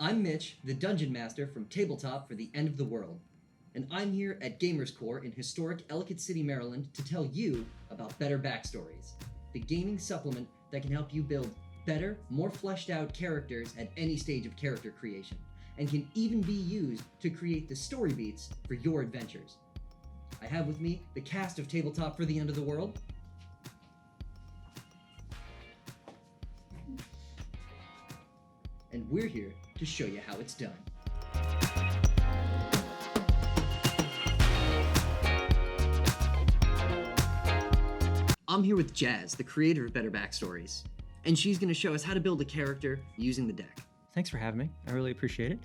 I'm Mitch, the Dungeon Master from Tabletop for the End of the World, and I'm here at Gamers Core in historic Ellicott City, Maryland to tell you about Better Backstories, the gaming supplement that can help you build better, more fleshed out characters at any stage of character creation, and can even be used to create the story beats for your adventures. I have with me the cast of Tabletop for the End of the World. And we're here to show you how it's done. I'm here with Jazz, the creator of Better Backstories, and she's going to show us how to build a character using the deck. Thanks for having me. I really appreciate it.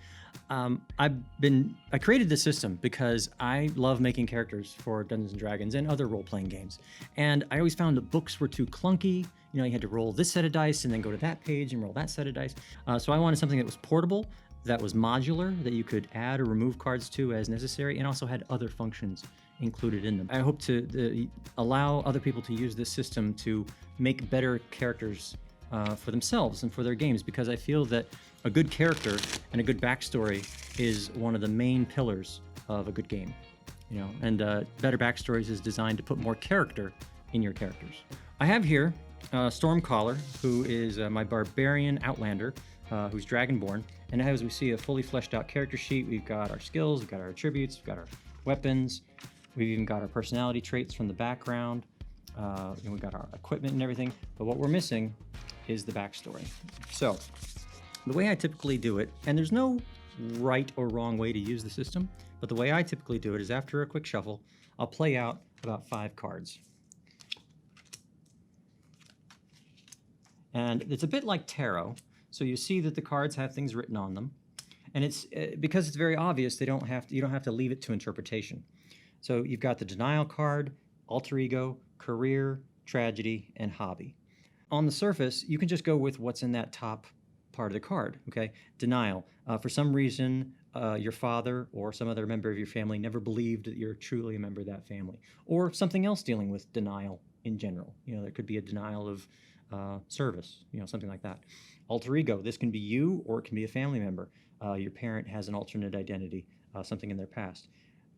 I created this system because I love making characters for Dungeons and Dragons and other role-playing games. And I always found the books were too clunky. You know, you had to roll this set of dice and then go to that page and roll that set of dice. So I wanted something that was portable, that was modular, that you could add or remove cards to as necessary, and also had other functions included in them. I hope to allow other people to use this system to make better characters for themselves and for their games, because I feel that a good character and a good backstory is one of the main pillars of a good game. You know, and Better Backstories is designed to put more character in your characters. I have here Stormcaller, who is my barbarian outlander, who's dragonborn. And as we see a fully fleshed out character sheet, we've got our skills, we've got our attributes, we've got our weapons, we've even got our personality traits from the background, and we've got our equipment and everything. But what we're missing is the backstory. So the way I typically do it, and there's no right or wrong way to use the system, but the way I typically do it is after a quick shuffle, I'll play out about 5 cards. And it's a bit like tarot. So you see that the cards have things written on them, and it's because it's very obvious. You don't have to leave it to interpretation. So you've got the denial card, alter ego, career, tragedy, and hobby. On the surface, you can just go with what's in that top part of the card. Okay, denial. For some reason, your father or some other member of your family never believed that you're truly a member of that family, or something else dealing with denial in general. You know, there could be a denial of service, you know, something like that. Alter ego, this can be you or it can be a family member. Your parent has an alternate identity, something in their past.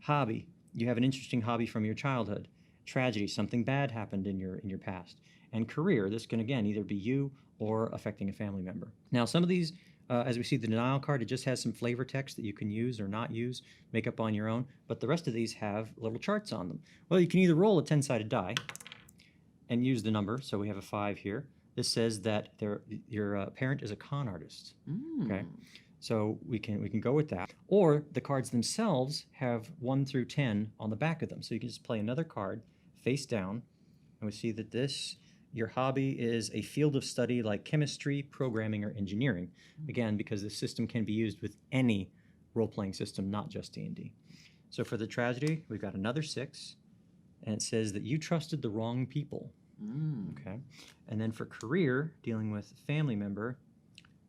Hobby, you have an interesting hobby from your childhood. Tragedy, something bad happened in your past. And career, this can again either be you or affecting a family member. Now some of these, as we see the denial card, it just has some flavor text that you can use or not use, make up on your own, but the rest of these have little charts on them. Well, you can either roll a 10-sided die and use the number. So we have a 5 here. This says that your parent is a con artist. Okay, so we can go with that. Or the cards themselves have 1 through 10 on the back of them. So you can just play another card face down, and we see that your hobby is a field of study like chemistry, programming, or engineering. Again, because the system can be used with any role-playing system, not just D&D. So for the tragedy, we've got another 6. And it says that you trusted the wrong people. Okay. And then for career, dealing with family member,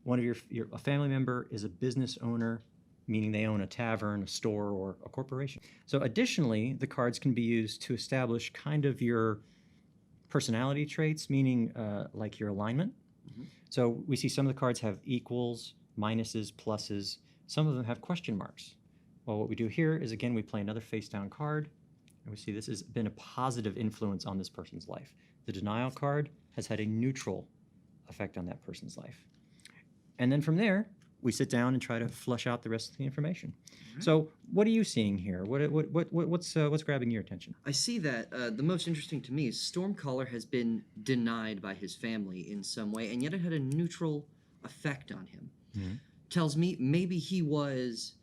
one of a family member is a business owner, meaning they own a tavern, a store, or a corporation. So additionally, the cards can be used to establish kind of your personality traits, meaning like your alignment. So we see some of the cards have equals, minuses, pluses. Some of them have question marks. Well, what we do here is, again, we play another face down card. And we see this has been a positive influence on this person's life. The denial card has had a neutral effect on that person's life. And then from there, we sit down and try to flush out the rest of the information. Right. So what are you seeing here? What's grabbing your attention? I see that the most interesting to me is Stormcaller has been denied by his family in some way, and yet it had a neutral effect on him. Mm-hmm. Tells me maybe he was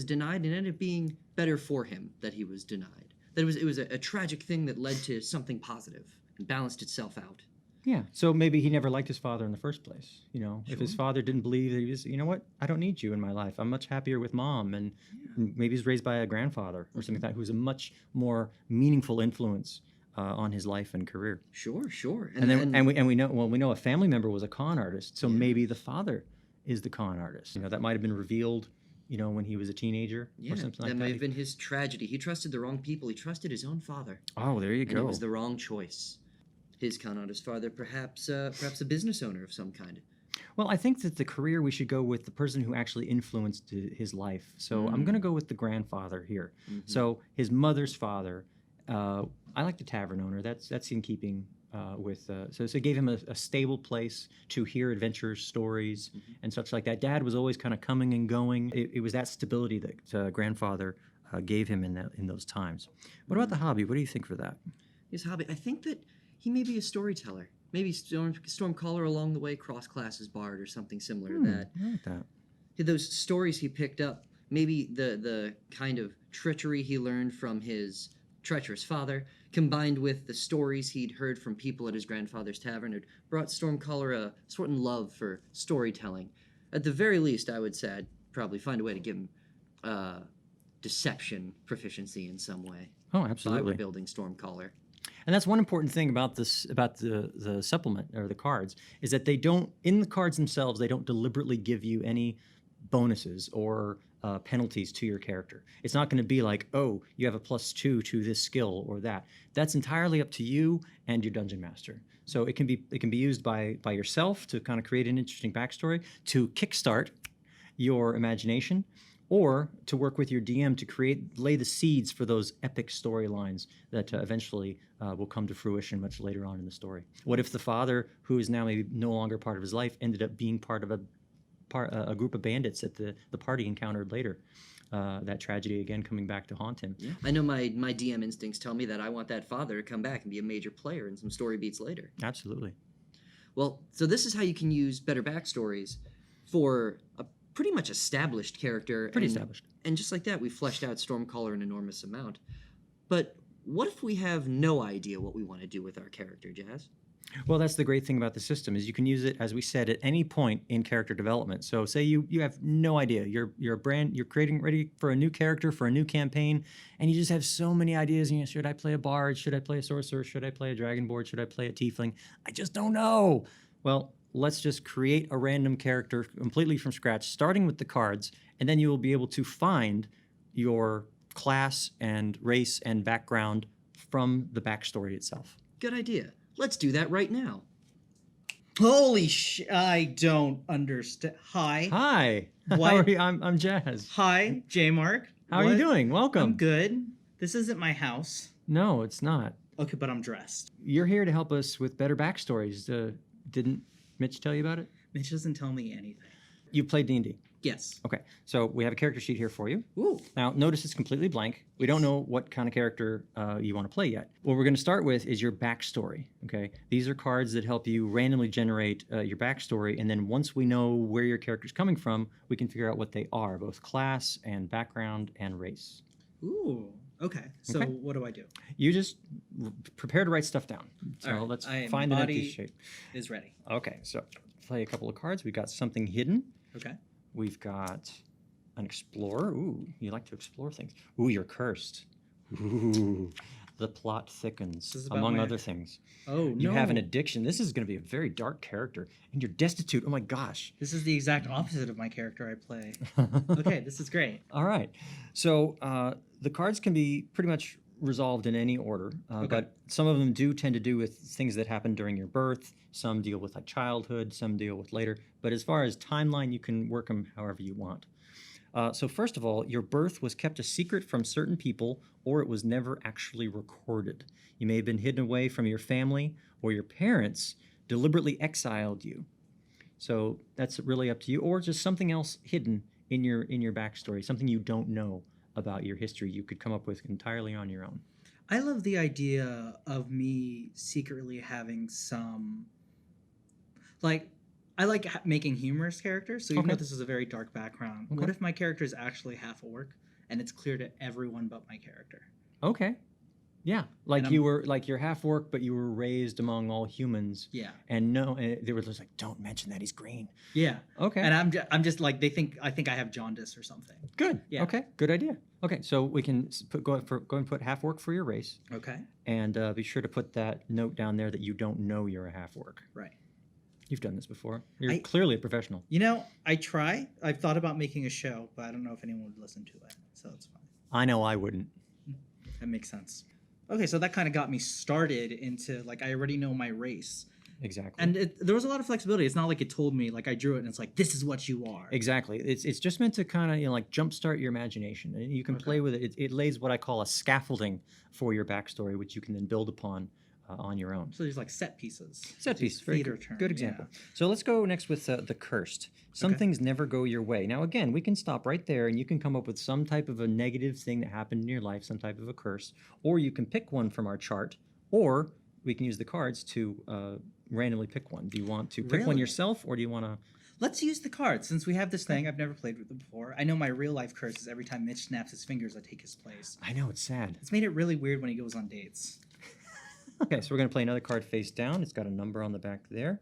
denied and ended up being better for him that he was denied. That it was a tragic thing that led to something positive and balanced itself out. Yeah, so maybe he never liked his father in the first place. You know, Sure. If his father didn't believe that he was, you know what, I don't need you in my life. I'm much happier with mom. And maybe he's raised by a grandfather or something like that, who's a much more meaningful influence on his life and career. Sure. And we know a family member was a con artist, so maybe the father is the con artist. You know, that might have been revealed, you know, when he was a teenager or something like that. That might have been his tragedy. He trusted the wrong people. He trusted his own father. Oh, there you go. And it was the wrong choice. His con artist father, perhaps a business owner of some kind. Well, I think that the career we should go with the person who actually influenced his life. So I'm going to go with the grandfather here. So his mother's father. I like the tavern owner. That's in keeping with. So it gave him a stable place to hear adventures, stories, and such like that. Dad was always kind of coming and going. It was that stability that grandfather gave him in those times. What about the hobby? What do you think for that? His hobby, I think that he may be a storyteller. Maybe Stormcaller along the way, cross-classes bard or something similar to that. I like that. Those stories he picked up, maybe the kind of treachery he learned from his treacherous father, combined with the stories he'd heard from people at his grandfather's tavern, had brought Stormcaller a certain love for storytelling. At the very least, I would say I'd probably find a way to give him deception proficiency in some way. Oh, If I absolutely. were building Stormcaller. And that's one important thing about this, about the supplement or the cards, is that they don't, in the cards themselves, they don't deliberately give you any bonuses or penalties to your character. It's not going to be like, oh, you have a +2 to this skill or that. That's entirely up to you and your dungeon master. So it can be used by yourself to kind of create an interesting backstory, to kickstart your imagination, or to work with your DM to lay the seeds for those epic storylines that eventually will come to fruition much later on in the story. What if the father, who is now maybe no longer part of his life, ended up being part of a group of bandits that the party encountered later? That tragedy again coming back to haunt him. Yeah. I know my DM instincts tell me that I want that father to come back and be a major player in some story beats later. Absolutely. Well, so this is how you can use Better Backstories for a pretty much established character. Pretty established. And just like that, we fleshed out Stormcaller an enormous amount. But what if we have no idea what we want to do with our character, Jazz? Well, that's the great thing about the system, is you can use it, as we said, at any point in character development. So say you have no idea. You're creating ready for a new character, for a new campaign, and you just have so many ideas. And should I play a bard? Should I play a sorcerer? Should I play a dragonborn? Should I play a tiefling? I just don't know. Well, let's just create a random character completely from scratch, starting with the cards, and then you will be able to find your class and race and background from the backstory itself. Good idea. Let's do that right now. Holy I don't understand. Hi. Hi. What? How are you? I'm Jazz. Hi, J Mark. How are you doing? Welcome. I'm good. This isn't my house. No, it's not. Okay, but I'm dressed. You're here to help us with Better Backstories. Didn't Mitch tell you about it? Mitch doesn't tell me anything. You played D&D. Yes. Okay, so we have a character sheet here for you. Ooh. Now, notice it's completely blank. We don't know what kind of character you want to play yet. What we're going to start with is your backstory, okay? These are cards that help you randomly generate your backstory, and then once we know where your character's coming from, we can figure out what they are, both class and background and race. Ooh. Okay. So Okay. what do I do? You just prepare to write stuff down. So All right, let's I am find an empty body- sheet. Is ready. Okay, so play a couple of cards. We've got something hidden. Okay. We've got an explorer. Ooh, you like to explore things. Ooh, you're cursed. Ooh, the plot thickens, This is about among my- other things. Oh, You no. have an addiction. This is going to be a very dark character. And you're destitute. Oh my gosh. This is the exact opposite of my character I play. Okay, this is great. All right. So the cards can be pretty much resolved in any order, but some of them do tend to do with things that happened during your birth. Some deal with like childhood, some deal with later. But as far as timeline, you can work them however you want. So first of all, your birth was kept a secret from certain people, or it was never actually recorded. You may have been hidden away from your family, or your parents deliberately exiled you. So that's really up to you, or just something else hidden in your backstory, something you don't know about your history you could come up with entirely on your own. I love the idea of me secretly having some, like, I like making humorous characters. So even Okay. though this is a very dark background, what Okay. if my character is actually half orc and it's clear to everyone but my character? Okay. Yeah, like And you were like you're half orc, but you were raised among all humans, Yeah. and no, they were just like, don't mention that he's green. Yeah. Okay. And I'm just like I think I have jaundice or something. Good. Yeah. Okay. Good idea. Okay, so we can go and put half orc for your race, Okay. and be sure to put that note down there that you don't know you're a half orc. Right. You've done this before. You're I- clearly a professional. You know, I've thought about making a show, but I don't know if anyone would listen to it. So it's fine. I know I wouldn't. That makes sense. Okay, so that kind of got me started into like I already know my race. Exactly. And there was a lot of flexibility. It's not like it told me, like I drew it and it's like, this is what you are. Exactly. It's just meant to kind of like jumpstart your imagination, and you can play with it. It lays what I call a scaffolding for your backstory, which you can then build upon on your own. So there's like set pieces. Set piece, very theater good, term, good example. yeah. So let's go next with the cursed. Some things never go your way. Now again, we can stop right there, and you can come up with some type of a negative thing that happened in your life, some type of a curse, or you can pick one from our chart, or we can use the cards to randomly pick one. Do you want to pick one Really? yourself, or do you want to? Let's use the cards since we have this thing. I've never played with it before. I know my real life curse is every time Mitch snaps his fingers, I take his place. I know, it's sad. It's made it really weird when he goes on dates. Okay, so we're going to play another card face down. It's got a number on the back there.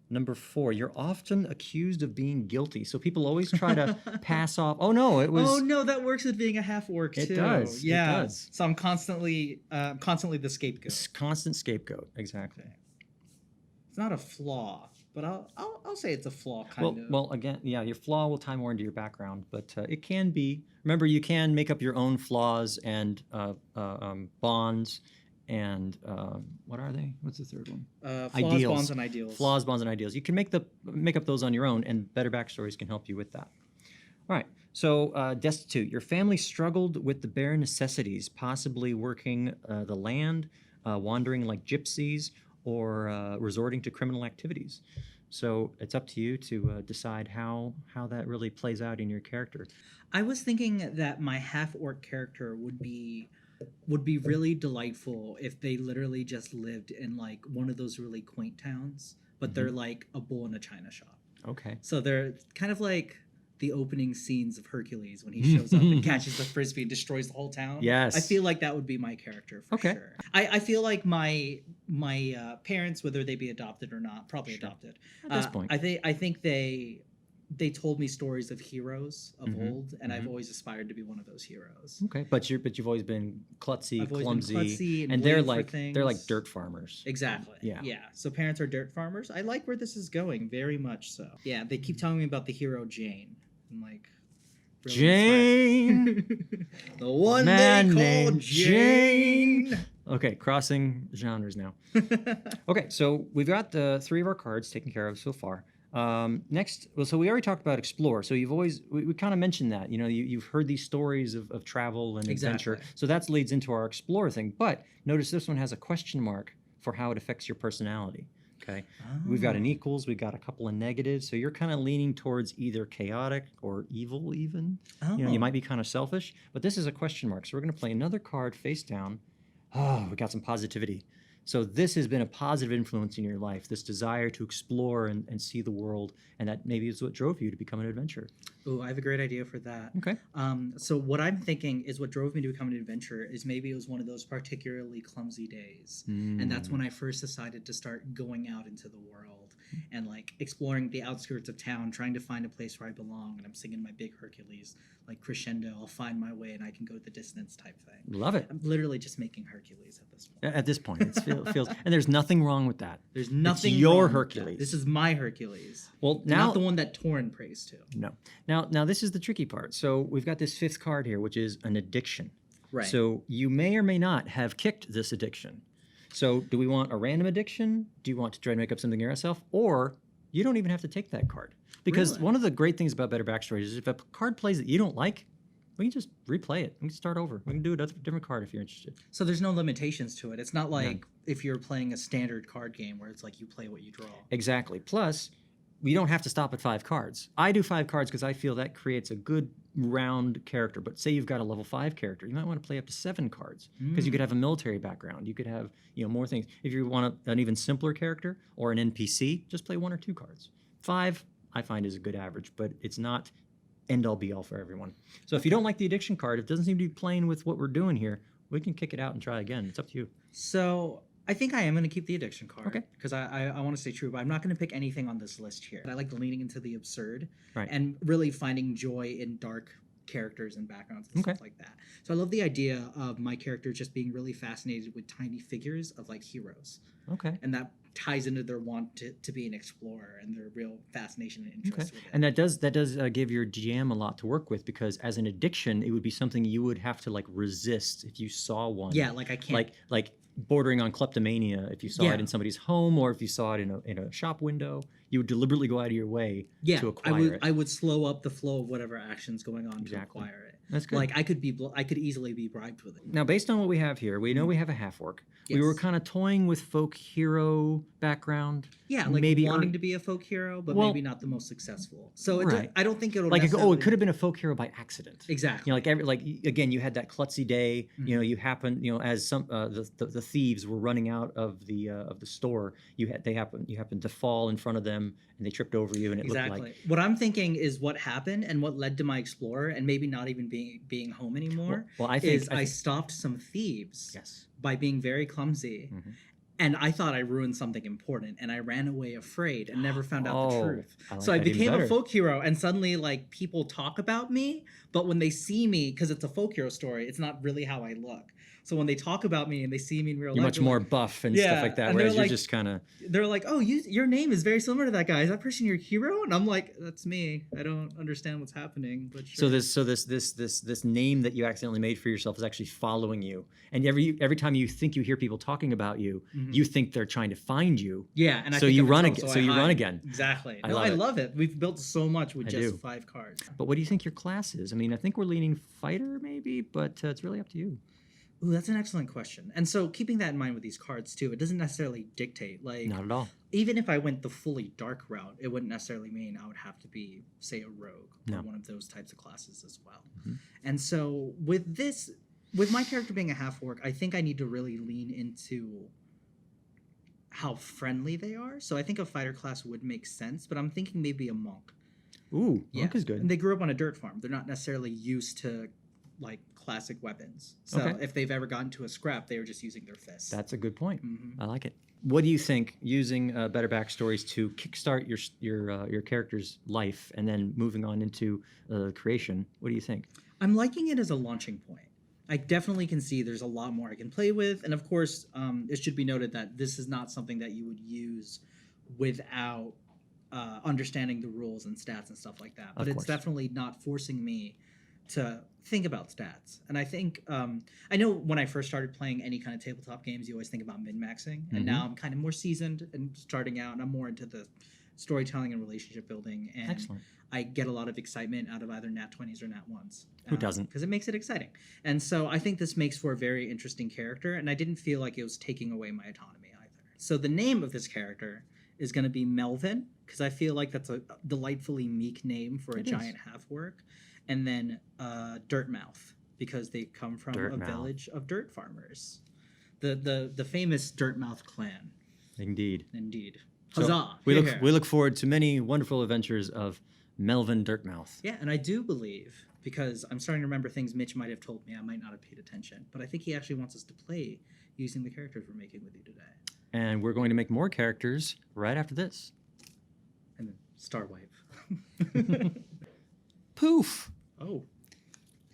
Number 4, you're often accused of being guilty. So people always try to pass off. Oh, no, it was... Oh no, that works with being a half orc too. It does. Yeah. It does. So I'm constantly the scapegoat. It's constant scapegoat. Exactly. Okay. It's not a flaw, but I'll say it's a flaw kind of. Well, again, yeah, your flaw will tie more into your background, but it can be. Remember, you can make up your own flaws and bonds. And what are they? What's the third one? Flaws, Ideals. bonds, and ideals. Flaws, bonds, and ideals. You can make up those on your own, and Better Backstories can help you with that. All right. So destitute. Your family struggled with the bare necessities, possibly working the land, wandering like gypsies, or resorting to criminal activities. So it's up to you to decide how that really plays out in your character. I was thinking that my half orc character would be really delightful if they literally just lived in like one of those really quaint towns, but they're like a bull in a china shop. Okay. So they're kind of like the opening scenes of Hercules when he shows up and catches the frisbee and destroys the whole town. Yes. I feel like that would be my character for sure. I feel like my parents, whether they be adopted or not, probably adopted. At this point. I think they told me stories of heroes of old, and I've always aspired to be one of those heroes. Okay, but you've always been klutzy, I've always clumsy, been klutzy and they're waiting for like things. dirt farmers. Exactly. Yeah. Yeah. So parents are dirt farmers. I like where this is going very much so. Yeah, they keep telling me about the hero Jane. I'm like, really Jane, the one man they call named Jane. Okay, crossing genres now. Okay, so we've got 3 of our cards taken care of so far. Next, well, so we already talked about explore. So we kind of mentioned that, you've heard these stories of travel and adventure. Exactly. So that leads into our explore thing. But notice this one has a question mark for how it affects your personality. Okay, we've got an equals, we've got a couple of negatives. So you're kind of leaning towards either chaotic or evil even. You might be kind of selfish, but this is a question mark. So we're going to play another card face down. Oh, we got some positivity. So this has been a positive influence in your life, this desire to explore and see the world, and that maybe is what drove you to become an adventurer. Oh, I have a great idea for that. Okay. So what I'm thinking is what drove me to become an adventurer is maybe it was one of those particularly clumsy days. And that's when I first decided to start going out into the world and like exploring the outskirts of town, trying to find a place where I belong. And I'm singing my big Hercules, like crescendo, I'll find my way and I can go the distance type thing. Love it. I'm literally just making Hercules at this point. At this point, it feels, and there's nothing wrong with that. There's nothing It's your wrong with Hercules. that. This is my Hercules. Well, now Not the one that Torin prays to. No. Now this is the tricky part. So we've got this 5th card here, which is an addiction. Right. So you may or may not have kicked this addiction. So do we want a random addiction? Do you want to try to make up something yourself? Or you don't even have to take that card. Because Really? one of the great things about Better Backstories is if a card plays that you don't like, we can just replay it. We can start over. We can do a different card if you're interested. So there's no limitations to it. It's not like if you're playing a standard card game where it's like you play what you draw. Exactly. Plus, we don't have to stop at 5 cards. I do 5 cards because I feel that creates a good round character. But say you've got a level 5 character, you might want to play up to 7 cards because you could have a military background. You could have more things. If you want an even simpler character or an NPC, just play 1 or 2 cards. 5, I find, is a good average, but it's not end-all be-all for everyone. So if you don't like the addiction card, if it doesn't seem to be playing with what we're doing here, we can kick it out and try again. It's up to you. So I think I am going to keep the addiction card. Okay. Because I want to stay true, but I'm not going to pick anything on this list here. I like leaning into the absurd Right. and really finding joy in dark characters and backgrounds and Okay. stuff like that. So I love the idea of my character just being really fascinated with tiny figures of like heroes. Okay. And that ties into their want to be an explorer and their real fascination and interest with it. And that does give your GM a lot to work with, because as an addiction, it would be something you would have to like resist if you saw one. Yeah, like I can't. Like bordering on kleptomania if you saw Yeah. it in somebody's home or if you saw it in a shop window. You would deliberately go out of your way to acquire it. I would slow up the flow of whatever action's going on Exactly. to acquire it. That's good. Like I could easily be bribed with it. Now, based on what we have here, we know we have a half-orc. We Yes. were kind of toying with folk hero background. Yeah, like maybe wanting to be a folk hero, but Well, maybe not the most successful. So right. I don't think it'll Like, necessarily... it could have been a folk hero by accident. Exactly. You know, again, you had that klutzy day. You know, you happened, as some the thieves were running out of the store. You happened to fall in front of them, and they tripped over you, and it looked like. What I'm thinking is what happened and what led to my explorer, and maybe not even being home anymore. Well, I think I stopped some thieves. Yes. By being very clumsy. And I thought I ruined something important, and I ran away afraid and never found out the truth. So I became a folk hero, and suddenly, like, people talk about me, but when they see me, because it's a folk hero story, it's not really how I look. So when they talk about me and they see me in real life, you're much more buff and stuff like that, and whereas they're you're just kind of... They're like, oh, your name is very similar to that guy. Is that person your hero? And I'm like, that's me. I don't understand what's happening. But sure. So this name that you accidentally made for yourself is actually following you. And every time you think you hear people talking about you, you think they're trying to find you. Yeah, and so you run again. So you run again. Exactly. I love it. We've built so much with just 5 cards. But what do you think your class is? I mean, I think we're leaning fighter maybe, but it's really up to you. Ooh, that's an excellent question. And so keeping that in mind with these cards too, it doesn't necessarily dictate. Like, not at all. Even if I went the fully dark route, it wouldn't necessarily mean I would have to be, say, a rogue or one of those types of classes as well. And so with my character being a half-orc, I think I need to really lean into how friendly they are. So I think a fighter class would make sense, but I'm thinking maybe a monk. Ooh, monk is good. And they grew up on a dirt farm. They're not necessarily used to, like, classic weapons. So if they've ever gotten to a scrap, they were just using their fists. That's a good point. I like it. What do you think, using Better Backstories to kickstart your character's life and then moving on into creation? What do you think? I'm liking it as a launching point. I definitely can see there's a lot more I can play with. And of course, it should be noted that this is not something that you would use without understanding the rules and stats and stuff like that. But it's definitely not forcing me to think about stats. And I think, I know when I first started playing any kind of tabletop games, you always think about min-maxing. And now I'm kind of more seasoned and starting out, and I'm more into the storytelling and relationship building. And I get a lot of excitement out of either nat 20s or nat 1s. Who doesn't? Because it makes it exciting. And so I think this makes for a very interesting character, and I didn't feel like it was taking away my autonomy either. So the name of this character is going to be Melvin, because I feel like that's a delightfully meek name for a giant half-orc. And then Dirtmouth, because they come from a village of dirt farmers. The famous Dirtmouth clan. Indeed. Huzzah! So we look forward to many wonderful adventures of Melvin Dirtmouth. Yeah, and I do believe, because I'm starting to remember things Mitch might have told me I might not have paid attention, but I think he actually wants us to play using the characters we're making with you today. And we're going to make more characters right after this. And then Star Wipe. Poof! Oh.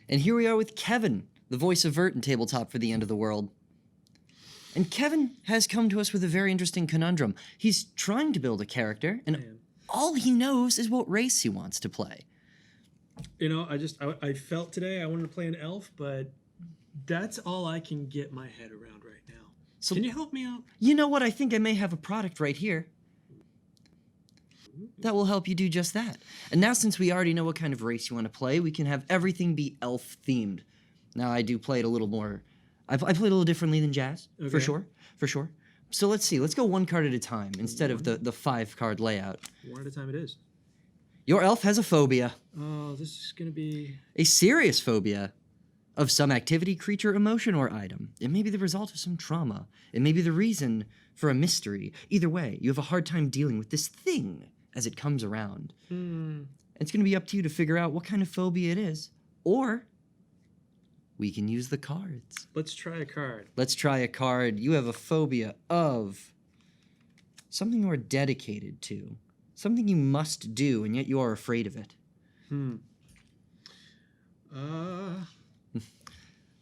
And here we are with Kevin, the voice of Vert in Tabletop for the End of the World. And Kevin has come to us with a very interesting conundrum. He's trying to build a character, and all he knows is what race he wants to play. You know, I felt today I wanted to play an elf, but that's all I can get my head around right now. So can you help me out? You know what? I think I may have a product right here that will help you do just that. And now, since we already know what kind of race you want to play, we can have everything be elf-themed. Now, I do play it a little more... I play it a little differently than Jazz, for sure. So let's see. Let's go one card at a time instead of the 5-card layout. One at a time it is. Your elf has a phobia. Oh, this is going to be... A serious phobia of some activity, creature, emotion, or item. It may be the result of some trauma. It may be the reason for a mystery. Either way, you have a hard time dealing with this thing as it comes around. It's going to be up to you to figure out what kind of phobia it is. Or we can use the cards. Let's try a card. Let's try a card. You have a phobia of something you are dedicated to. Something you must do, and yet you are afraid of it.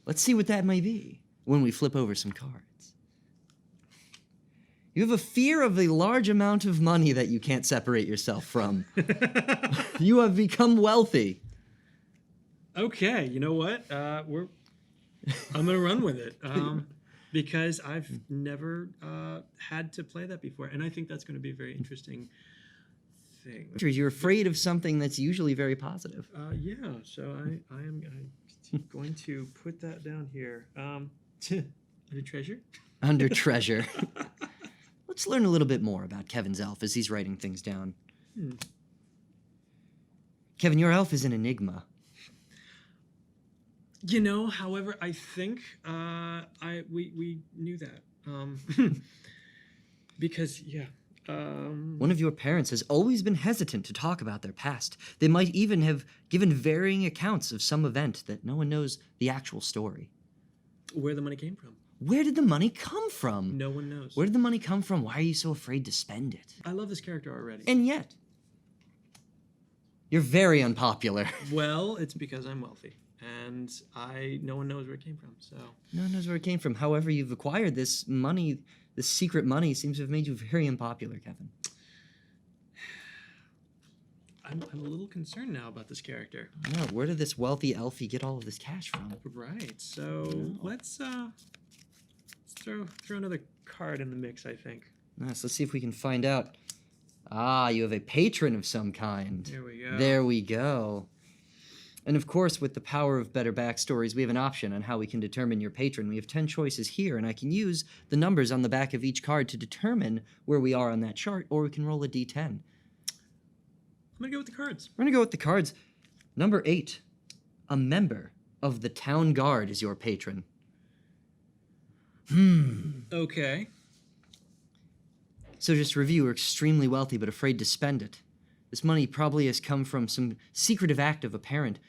Let's see what that may be when we flip over some cards. You have a fear of the large amount of money that you can't separate yourself from. You have become wealthy. Okay, you know what? I'm gonna run with it. because I've never had to play that before, and I think that's going to be a very interesting thing. You're afraid of something that's usually very positive. Yeah, so I'm going to put that down here. Under treasure? Under treasure. Let's learn a little bit more about Kevin's elf as he's writing things down. Kevin, your elf is an enigma. However, I think we knew that. Because, One of your parents has always been hesitant to talk about their past. They might even have given varying accounts of some event that no one knows the actual story. where the money came from. Where did the money come from? No one knows. Where did the money come from? Why are you so afraid to spend it? I love this character already. And yet, you're very unpopular. Well, it's because I'm wealthy. And no one knows where it came from, so... No one knows where it came from. However, you've acquired this money, this secret money seems to have made you very unpopular, Kevin. I'm a little concerned now about this character. No, where did this wealthy elfie get all of this cash from? Right, so let's throw another card in the mix, I think. Nice, let's see if we can find out. Ah, you have a patron of some kind. There we go. There we go. And of course, with the power of Better Backstories, we have an option on how we can determine your patron. We have 10 choices here, and I can use the numbers on the back of each card to determine where we are on that chart, or we can roll a d10. I'm going to go with the cards. We're going to go with the cards. Number 8, a member of the town guard is your patron. Okay. So just to review, you're extremely wealthy but afraid to spend it. This money probably has come from some secretive act of a parent.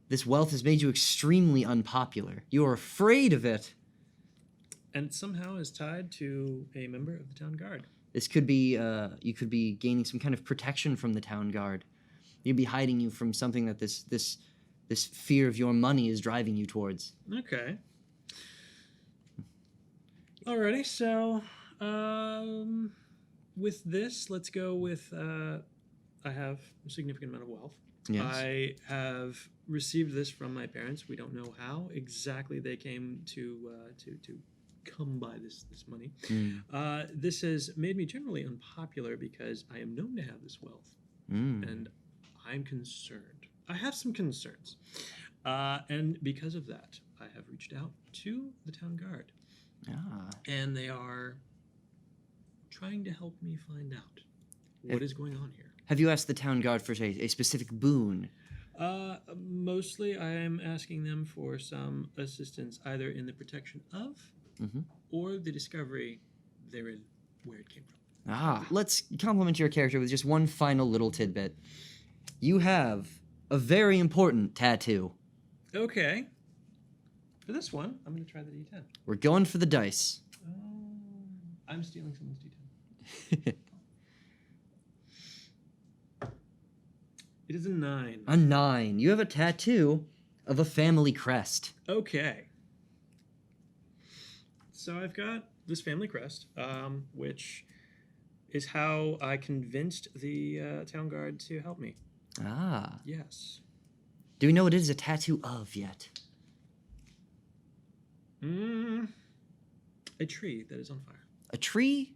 This wealth has made you extremely unpopular. You are afraid of it. And it somehow is tied to a member of the town guard. This could be, you could be gaining some kind of protection from the town guard. You'd be hiding you from something that this fear of your money is driving you towards. Okay. Alrighty, so with this, let's go with I have a significant amount of wealth. Yes. I have received this from my parents. We don't know how exactly they came to come by this money. This has made me generally unpopular because I am known to have this wealth, and I'm concerned. I have some concerns, and because of that, I have reached out to the town guard, and they are trying to help me find out what is going on here. Have you asked the town guard for a specific boon? Mostly, I am asking them for some assistance, either in the protection of, or the discovery therein, where it came from. Let's compliment your character with just one final little tidbit. You have a very important tattoo. Okay. For this one, I'm going to try the D10. We're going for the dice. I'm stealing someone's D10. It is a 9. A 9. You have a tattoo of a family crest. Okay. So I've got this family crest, which is how I convinced the town guard to help me. Yes. Do we know what it is a tattoo of yet? A tree that is on fire. A tree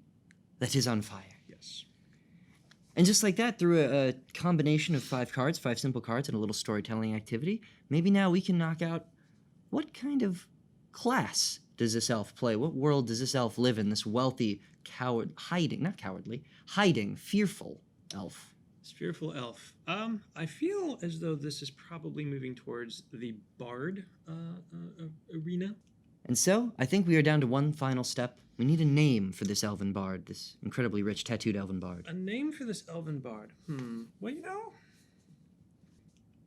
that is on fire. Yes. And just like that, through a combination of 5 cards, 5 simple cards, and a little storytelling activity, maybe now we can knock out what kind of class does this elf play? What world does this elf live in? This wealthy, hiding, fearful elf. This fearful elf. I feel as though this is probably moving towards the bard arena. And so, I think we are down to one final step. We need a name for this elven bard, this incredibly rich tattooed elven bard. A name for this elven bard? Well,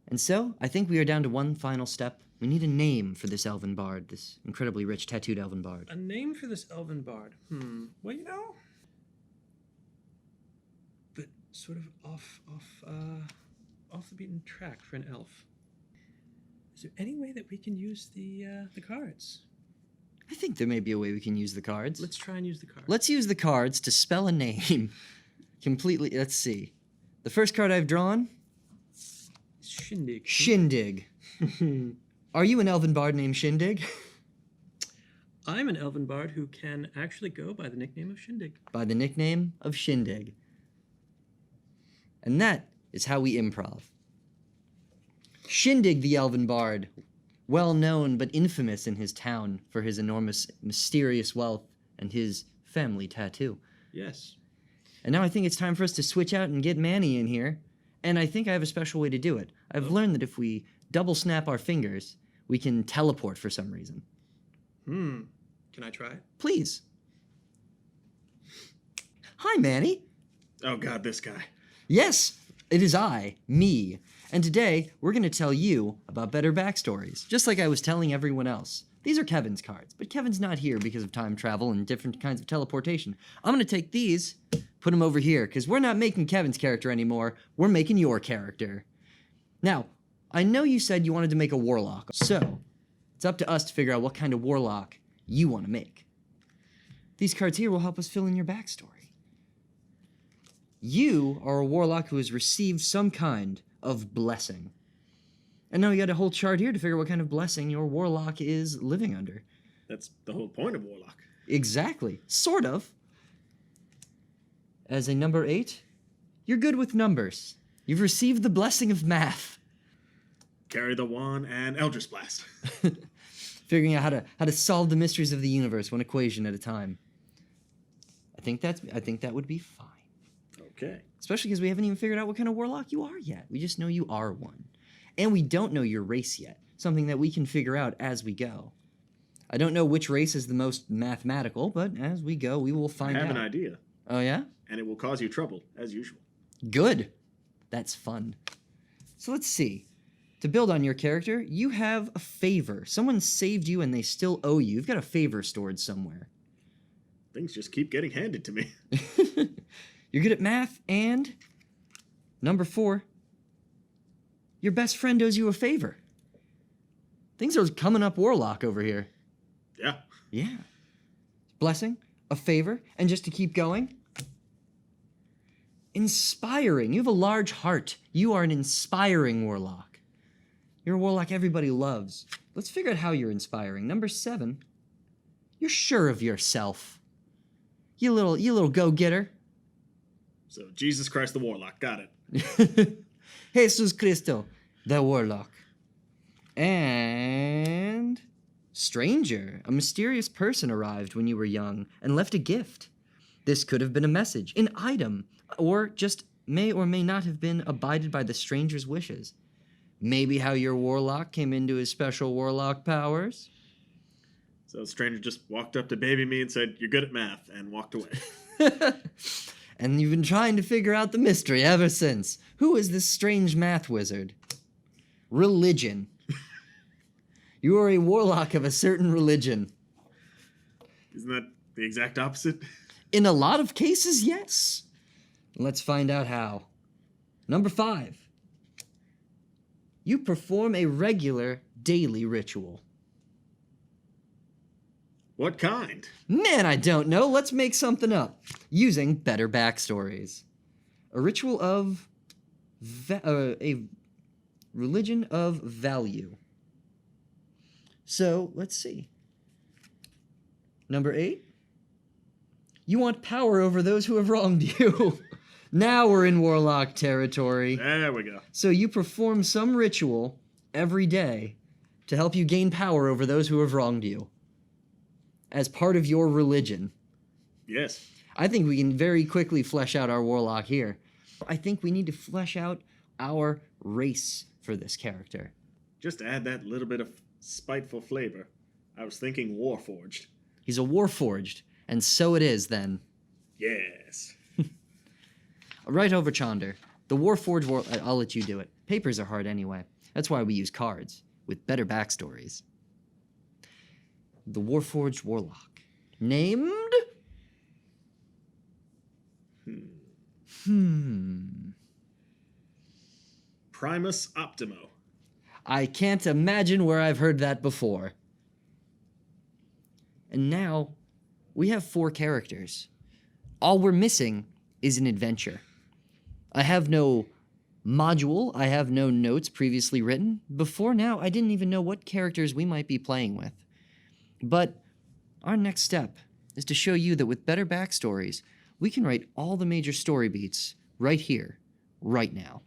And so, I think we are down to one final step. We need a name for this elven bard, this incredibly rich tattooed elven bard. A name for this elven bard? Well, but sort of off the beaten track for an elf. Is there any way that we can use the cards? I think there may be a way we can use the cards. Let's try and use the cards. Let's use the cards to spell a name completely. Let's see. The first card I've drawn? Shindig. Shindig. Are you an elven bard named Shindig? I'm an elven bard who can actually go by the nickname of Shindig. By the nickname of Shindig. And that is how we improv. Shindig the Elven Bard, well known but infamous in his town for his enormous mysterious wealth and his family tattoo. Yes. And now I think it's time for us to switch out and get Manny in here. And I think I have a special way to do it. I've learned that if we double snap our fingers, we can teleport for some reason. Can I try it? Please. Hi, Manny. Oh God, this guy. Yes, it is I, me. And today, we're going to tell you about Better Backstories, just like I was telling everyone else. These are Kevin's cards, but Kevin's not here because of time travel and different kinds of teleportation. I'm going to take these, put them over here, because we're not making Kevin's character anymore. We're making your character. Now, I know you said you wanted to make a warlock, so it's up to us to figure out what kind of warlock you want to make. These cards here will help us fill in your backstory. You are a warlock who has received some kind of blessing. And now you got a whole chart here to figure out what kind of blessing your warlock is living under. That's the whole point of Warlock. Exactly. Sort of. As a number 8, you're good with numbers. You've received the blessing of math. Carry the wand and Eldritch Blast. Figuring out how to solve the mysteries of the universe one equation at a time. I think that would be fine. Okay. Especially because we haven't even figured out what kind of warlock you are yet. We just know you are one. And we don't know your race yet. Something that we can figure out as we go. I don't know which race is the most mathematical, but as we go, we will find out. I have an idea. Oh, yeah? And it will cause you trouble, as usual. Good. That's fun. So let's see. To build on your character, you have a favor. Someone saved you and they still owe you. You've got a favor stored somewhere. Things just keep getting handed to me. You're good at math, and number 4, your best friend owes you a favor. Things are coming up warlock over here. Yeah. Yeah. Blessing, a favor, and just to keep going, inspiring. You have a large heart. You are an inspiring warlock. You're a warlock everybody loves. Let's figure out how you're inspiring. Number 7, you're sure of yourself. You little go-getter. So, Jesus Christ the Warlock. Got it. Jesus Cristo, the warlock. And stranger, a mysterious person arrived when you were young and left a gift. This could have been a message, an item, or just may or may not have been abided by the stranger's wishes. Maybe how your warlock came into his special warlock powers. So, the stranger just walked up to baby me and said, "You're good at math," and walked away. And you've been trying to figure out the mystery ever since. Who is this strange math wizard? Religion. You are a warlock of a certain religion. Isn't that the exact opposite? In a lot of cases, yes. Let's find out how. Number 5. You perform a regular daily ritual. What kind? Man, I don't know. Let's make something up. Using Better Backstories. A ritual of... a religion of value. So, let's see. Number 8. You want power over those who have wronged you. Now we're in warlock territory. There we go. So you perform some ritual every day to help you gain power over those who have wronged you. As part of your religion. Yes. I think we can very quickly flesh out our warlock here. I think we need to flesh out our race for this character. Just add that little bit of spiteful flavor. I was thinking Warforged. He's a warforged, and so it is then. Yes. Right over Chonder. The warforged I'll let you do it. Papers are hard anyway. That's why we use cards, with better backstories. The warforged warlock. Named? Primus Optimo. I can't imagine where I've heard that before. And now, we have 4 characters. All we're missing is an adventure. I have no module, I have no notes previously written. Before now, I didn't even know what characters we might be playing with. But Our next step is to show you that with Better Backstories, we can write all the major story beats right here, right now.